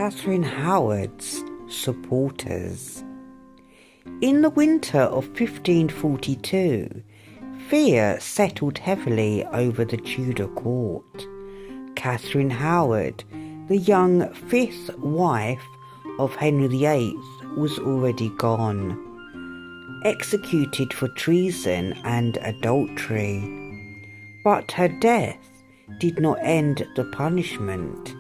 Catherine Howard's supporters. In the winter of 1542, fear settled heavily over the Tudor court. Catherine Howard, the young fifth wife of Henry VIII, was already gone, executed for treason and adultery. But her death did not end the punishment.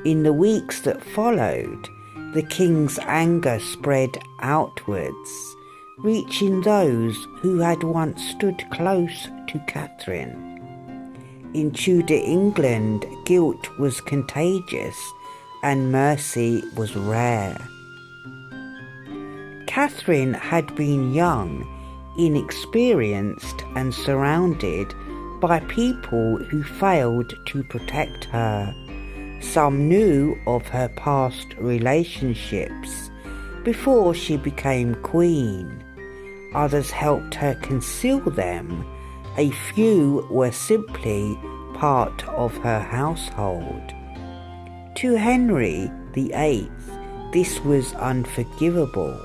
In the weeks that followed, the king's anger spread outwards, reaching those who had once stood close to Catherine. In Tudor England, guilt was contagious and mercy was rare. Catherine had been young, inexperienced, and surrounded by people who failed to protect her. Some knew of her past relationships before she became queen. Others helped her conceal them. A few were simply part of her household. To Henry VIII, this was unforgivable.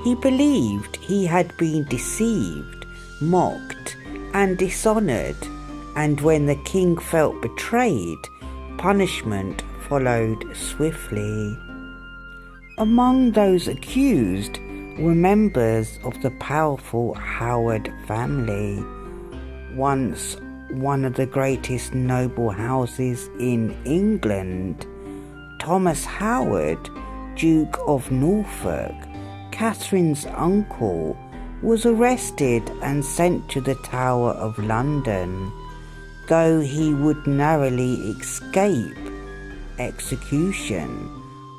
He believed he had been deceived, mocked, and dishonoured, and when the king felt betrayed, punishment followed swiftly. Among those accused were members of the powerful Howard family, once one of the greatest noble houses in England. Thomas Howard, Duke of Norfolk, Catherine's uncle, was arrested and sent to the Tower of London, though he would narrowly escape execution.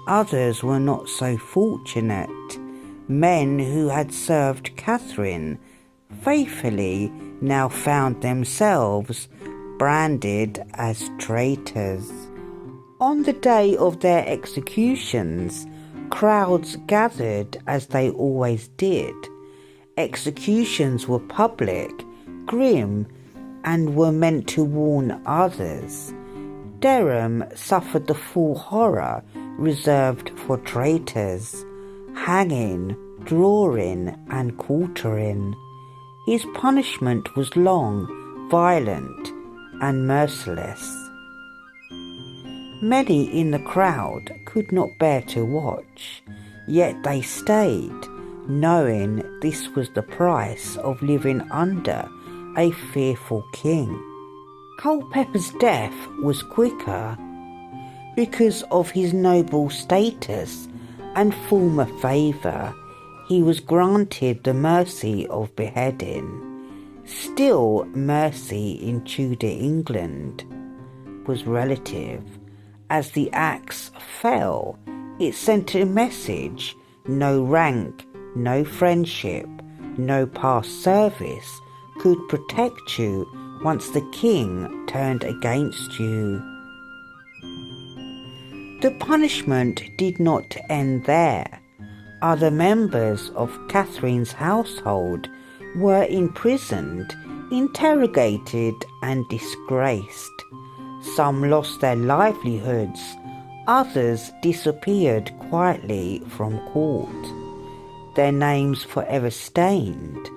Others were not so fortunate. Men who had served Catherine faithfully now found themselves branded as traitors. On the day of their executions, crowds gathered as they always did. Executions were public, grim, and were meant to warn others. Derham suffered the full horror reserved for traitors: hanging, drawing, and quartering. His punishment was long, violent, and merciless. Many in the crowd could not bear to watch, yet they stayed, knowing this was the price of living under a fearful king. Culpeper's death was quicker. Because of his noble status and former favour, he was granted the mercy of beheading. Still, mercy in Tudor England was relative. As the axe fell, it sent a message: no rank, no friendship, no past service could protect you once the king turned against you. The punishment did not end there. Other members of Catherine's household were imprisoned, interrogated, and disgraced. Some lost their livelihoods, others disappeared quietly from court, their names forever stained.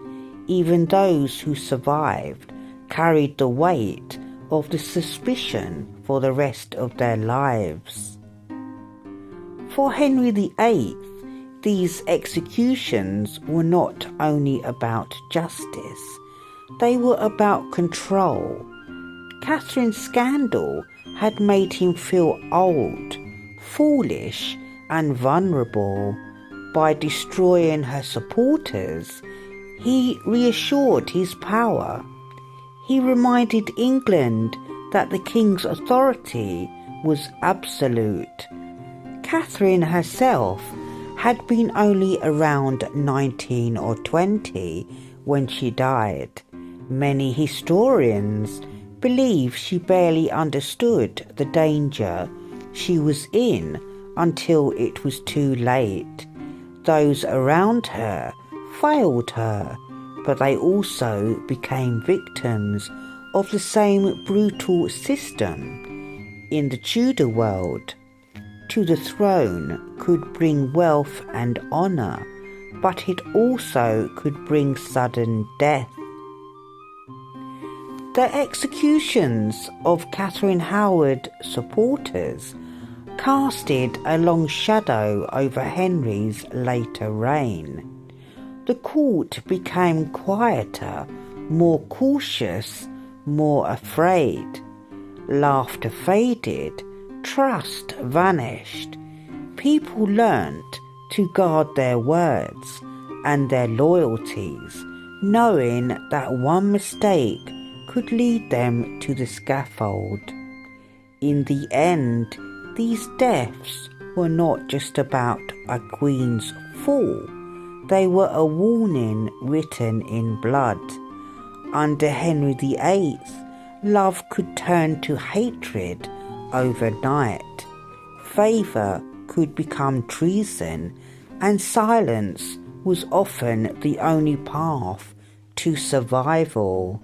Even those who survived carried the weight of the suspicion for the rest of their lives. For Henry VIII, these executions were not only about justice, they were about control. Catherine's scandal had made him feel old, foolish, and vulnerable. By destroying her supporters, he reassured his power. He reminded England that the king's authority was absolute. Catherine herself had been only around 19 or 20 when she died. Many historians believe she barely understood the danger she was in until it was too late. Those around her failed her, but they also became victims of the same brutal system. In the Tudor world, to the throne could bring wealth and honour, but it also could bring sudden death. The executions of Catherine Howard supporters casted a long shadow over Henry's later reign. The court became quieter, more cautious, more afraid. Laughter faded, trust vanished. People learnt to guard their words and their loyalties, knowing that one mistake could lead them to the scaffold. In the end, these deaths were not just about a queen's fall, they were a warning written in blood. Under Henry VIII, love could turn to hatred overnight. Favour could become treason, and silence was often the only path to survival.